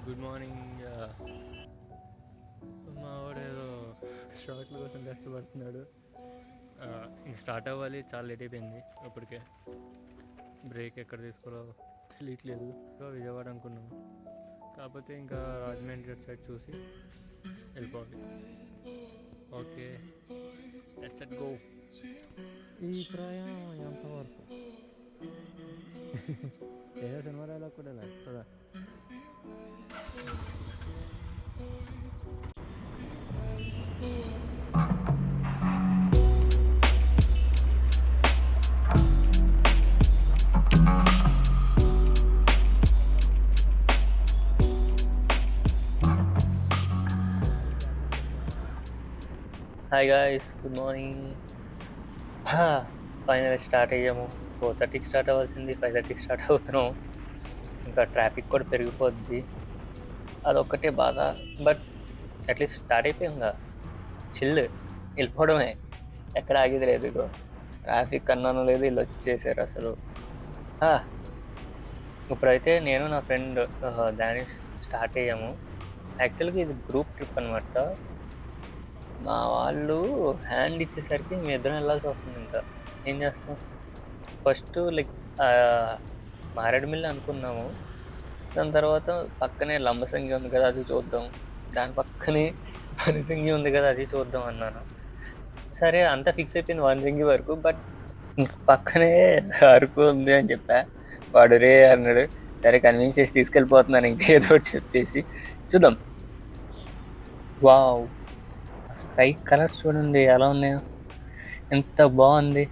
Good morning. మా వాడు ఏదో షార్ట్ల కోసం కష్టపడుతున్నాడు. ఇంక స్టార్ట్ అవ్వాలి, చాలా లేట్ అయిపోయింది. ఇప్పటికే బ్రేక్ ఎక్కడ తీసుకోవాలో తెలియట్లేదు. విజయవాడ అనుకున్నాం, కాకపోతే ఇంకా రాజమండ్రి సైడ్ చూసి వెళ్ళిపోవాలి. Okay, let's go. ఈ ప్రయాణం ఎంతవరకు ఏదో సినిమా డైలాగ్ కూడా కదా. Hi guys, good morning. Final start అయ్యాము. 4:30కి స్టార్ట్ అవ్వాల్సింది 5:30కి స్టార్ట్ అవుతున్నాం. ఇంకా ట్రాఫిక్ కూడా పెరిగిపోద్ది, అదొక్కటే బాధ. బట్ అట్లీస్ట్ స్టార్ట్ అయిపోయాం, చిల్ వెళ్ళిపోవడమే. ఎక్కడ ఆగేది లేదు. ఇగో ట్రాఫిక్ అన్నాను లేదు, వీళ్ళు వచ్చేసారు అసలు. ఇప్పుడైతే నేను నా ఫ్రెండ్ దాని స్టార్ట్ అయ్యాము. యాక్చువల్గా ఇది గ్రూప్ ట్రిప్ అనమాట. మా వాళ్ళు హ్యాండ్ ఇచ్చేసరికి మేము ఇద్దరం వెళ్ళాల్సి వస్తుంది. ఇంకా ఏం చేస్తాం. ఫస్ట్ మారేడుమిల్లి అనుకున్నాము. దాని తర్వాత పక్కనే లంబసింగి ఉంది కదా, అది చూద్దాం. దాని పక్కనే వనసింగి ఉంది కదా, అది చూద్దాం అన్నాను. సరే అంతా ఫిక్స్ అయిపోయింది వనసింగి వరకు. బట్ పక్కనే అరకు ఉంది అని చెప్పా. వాడు రే అన్నాడు. సరే కన్విన్స్ చేసి తీసుకెళ్ళిపోతున్నాను ఇంకేదో చెప్పేసి. చూద్దాం. వావ్, స్కై కలర్స్ చూడండి ఎలా ఉన్నాయో, ఎంత బాగుంది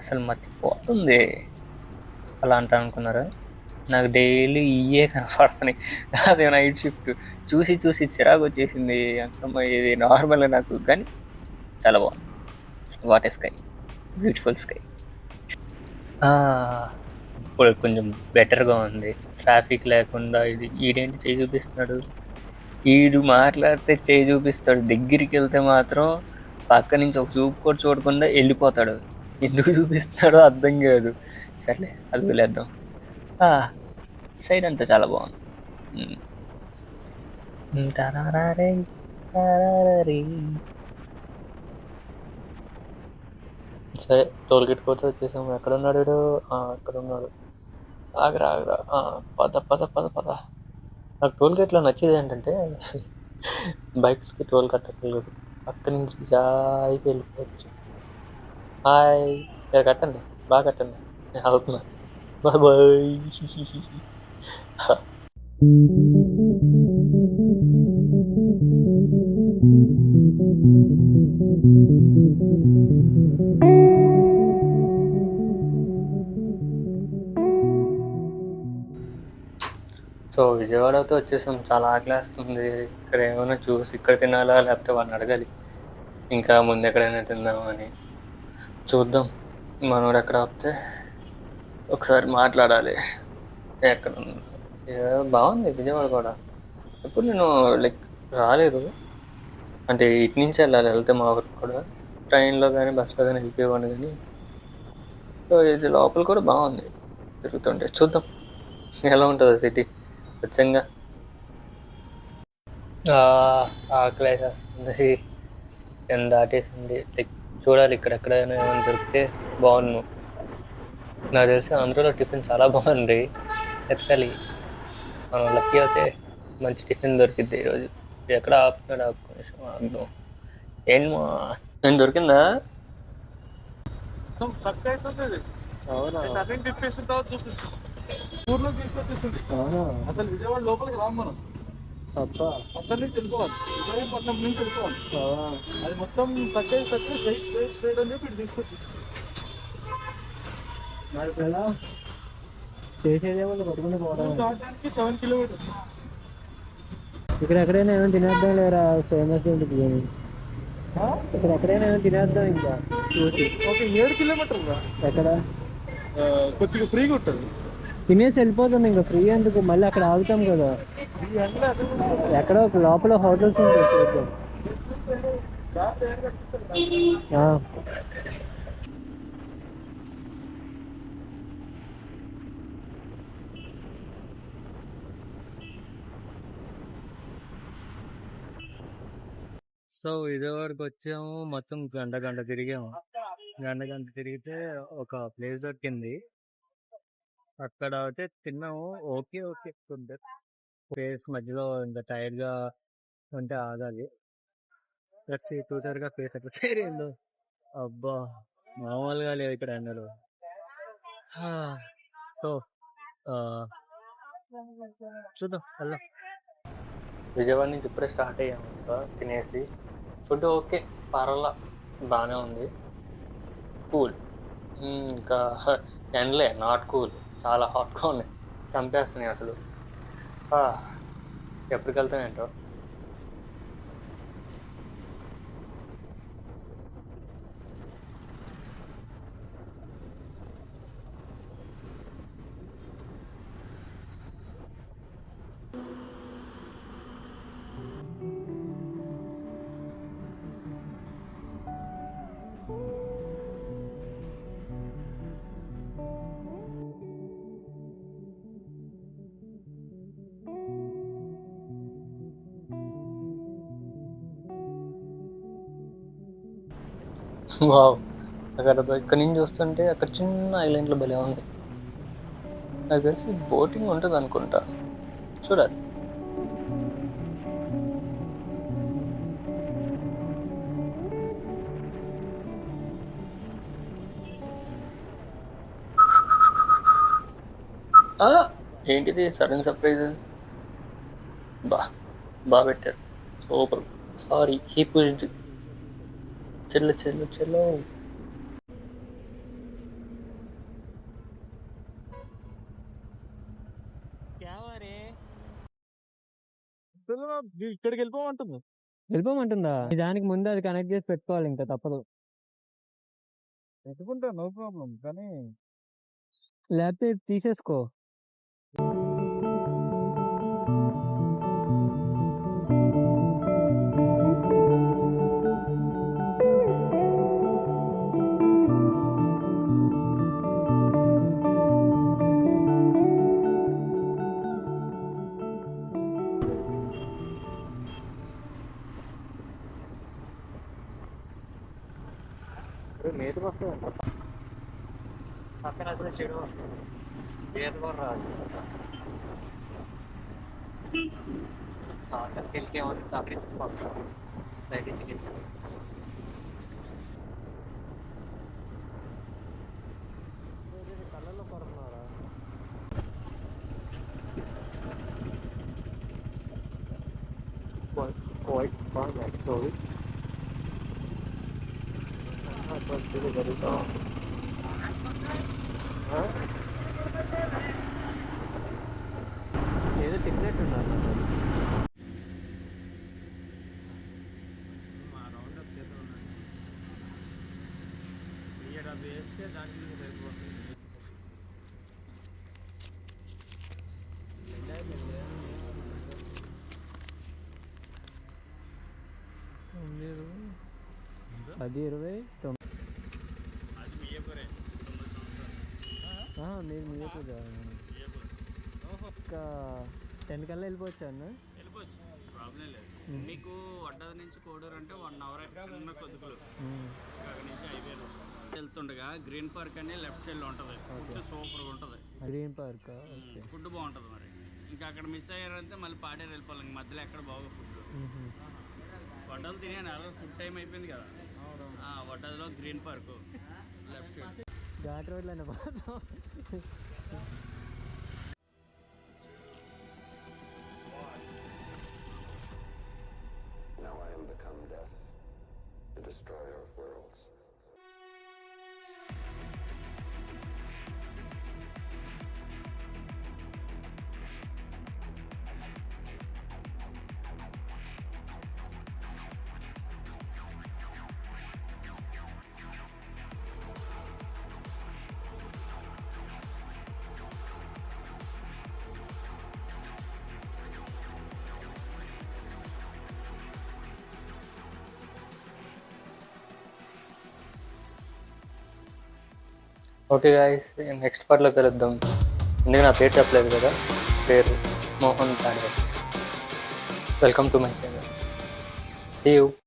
అసలు. మర్చిపోతుంది అలా అంటా అనుకున్నారా? నాకు డైలీ ఇవే కనపడుతున్నాయి. అదే నైట్ షిఫ్ట్ చూసి చూసి చిరాకు వచ్చేసింది. అంతమ్మ ఇది నార్మల్ నాకు, కానీ చాలా బాగుంది. What a sky, beautiful sky. ఇప్పుడు కొంచెం బెటర్గా ఉంది, ట్రాఫిక్ లేకుండా. ఈడేంటి చేయి చూపిస్తున్నాడు, ఈడు మాట్లాడితే చేయి చూపిస్తాడు, దగ్గరికి వెళ్తే మాత్రం పక్క నుంచి ఒక చూపు కూడా చూడకుండా వెళ్ళిపోతాడు. ఎందుకు చూపిస్తాడో అర్థం కాదు. సర్లే, అది వదిలేద్దాం. సైడ్ అంతా చాలా బాగుంది. సరే, టోల్ గేట్ పోతే వచ్చేసాము. ఎక్కడ ఉన్నాడు వీడు? అక్కడ ఉన్నాడు. ఆగరా ఆగరా, పద పద పద పద. నాకు టోల్ గేట్లో నచ్చేది ఏంటంటే బైక్స్కి టోల్ కట్టట్లేదు, పక్క నుంచి జాయికి వెళ్ళిపోవచ్చు. హాయ్, ఇక్కడ కట్టండి, బాగా కట్టండి, నేను వెళ్తున్నా. Bye bye. సో విజయవాడతో వచ్చేసాం. చాలా ఆకలేస్తుంది. ఇక్కడ ఏమైనా చూసి ఇక్కడ తినాలా, లేకపోతే వాడిని అడగాలి ఇంకా ముందు ఎక్కడైనా తిందామా అని. చూద్దాం. మనోడు ఎక్కడ ఆపితే ఒకసారి మాట్లాడాలి. ఎక్కడ బాగుంది విజయవాడ కూడా. ఎప్పుడు నేను రాలేదు, అంటే ఇటు నుంచి వెళ్ళాలి. వెళ్తే మా ఊరికి కూడా ట్రైన్లో కానీ బస్సులో కానీ వెళ్ళిపోయేవాడిని. కానీ సో ఇది లోపల కూడా బాగుంది తిరుగుతుంటే. చూద్దాం ఎలా ఉంటుందో సిటీ. స్వచ్ఛంగా ఆకలి వేసేస్తుంది, ఎంత దాటేసింది. చూడాలి ఇక్కడెక్కడైనా ఏమైనా దొరికితే బాగుండు. నాకు తెలిసి ఆంధ్రలో టిఫిన్ చాలా బాగుంది, ఎతకాలి. మనం లక్కీ అయితే మంచి టిఫిన్ దొరికిద్ది ఈరోజు. ఎక్కడ ఆపుతున్నాడు, ఆపుకునేసాం. ఏంటి మా ఏం దొరికిందా? తిప్పేసిన తర్వాత చూపిస్తుంది, ఊర్లో తీసుకొచ్చేస్తుంది. అసలు విజయవాడ లోపలికి రాము మనం, అక్కడి నుంచి వెళ్ళిపోవాలి. విజయవాడపట్నం నుంచి వెళ్ళిపోవాలి. అది మొత్తం స్ట్రైట్ అని చెప్పి ఇటు తీసుకొచ్చేస్తుంది. దాటానికి 7 కిలోమీటర్స్. ఇక్కడ ఎక్కడైనా ఏమైనా తినేద్దాం లేరా, ఫేమస్ ఏంటి బిర్యానీ. ఇక్కడ ఎక్కడైనా ఏమైనా తినేద్దాం ఇంకా చూసి. ఓకే, 7 కిలోమీటర్లు ఎక్కడ కొద్దిగా ఫ్రీగా ఉంటుంది. తినేసి వెళ్ళిపోతాం, ఇంకా ఫ్రీ ఎందుకు, మళ్ళీ అక్కడ ఆగుతాం కదా. ఎక్కడో ఒక లోపల హోటల్స్ ఉంటాయి. సో విజయవాడకి వచ్చాము, మొత్తం గంట తిరిగాము. గంట తిరిగితే ఒక ప్లేస్ దొరికింది. అక్కడ అయితే తిన్నాము. Okay food. ఫేస్ మధ్యలో ఇంకా టైర్డ్గా ఉంటే ఆగాలి. చూసారుగా ఫేస్ ఎట్లా సేరిందో. అబ్బా మామూలుగా లేవు ఇక్కడ ఎండలు. సో చూద్దాం వెళ్దాం. విజయవాడ నుంచి ఇప్పుడే స్టార్ట్ అయ్యాము. ఇంకా తినేసి ఫుడ్ ఓకే పర్వాలా బాగానే ఉంది. కూల్. ఇంకా ఎండలే నాట్ కూల్, చాలా హాట్గా ఉన్నాయి, చంపేస్తున్నాయి అసలు. ఎప్పటికి వెళ్తాం ఏంటో. వావ్, అక్కడ ఇక్కడి నుంచి చూస్తుంటే అక్కడ చిన్న ఐలాండ్లో భలే ఉంది. నాకు తెలిసి బోటింగ్ ఉంటుంది అనుకుంటా, చూడాలి. ఏంటిది సడన్ సర్ప్రైజ్. బాగా పెట్టారు, సూపర్. Sorry he pushed. చెల్లు ఇక్కడికి వెళ్ళిపోమంటుంది. వెళ్ళిపోమంటుందా? దానికి ముందు అది కనెక్ట్ చేసి పెట్టుకోవాలి, ఇంకా తప్పదు. పెట్టుకుంటా నో ప్రాబ్లం, కానీ లేకపోతే తీసేసుకో. మీదకి వస్తుంది పక్కన అసలు చెడు మీద కూడా రాదు. అక్కడికి వెళ్తే ఏమవుతుంది, అక్కడికి పక్కన సైడ్ ఇంటికి వెళ్తాను. కళ్ళల్లో పడుతున్నారా? ఏదో తిన్నట్టున్నారు. వేస్తే దానికి అది 29 మీరు మియాపూర్ ఇంకా 10 కల్లా వెళ్ళిపోవచ్చు అన్న. వెళ్ళిపోవచ్చు, ప్రాబ్లం లేదు. మీకు వడ్డాది నుంచి కోడూరు అంటే 1 అవర్ చిన్న కొద్దుకులు. అక్కడ నుంచి హైవేలో వెళ్తుండగా గ్రీన్ పార్క్ అని లెఫ్ట్ సైడ్లో ఉంటుంది. ఫుడ్ సూపర్గా ఉంటుంది. గ్రీన్ పార్క్ ఫుడ్ బాగుంటుంది. మరి ఇంకా అక్కడ మిస్ అయ్యారంటే మళ్ళీ పాడేరు వెళ్ళిపోవాలి. ఇంక మధ్యలో ఎక్కడ బాగా ఫుడ్. వడ్డాలు తినే ఫుడ్ టైం అయిపోయింది కదా. వడ్డాదిలో green park left side ghat రోడ్లోనే Now I am become death, the destroyer of worlds. Okay guys, next పార్ట్లో కలుద్దాం. ఎందుకు నా పేరు చెప్పలేదు కదా, పేరు Mohan Tadivats. Welcome to my channel. See you.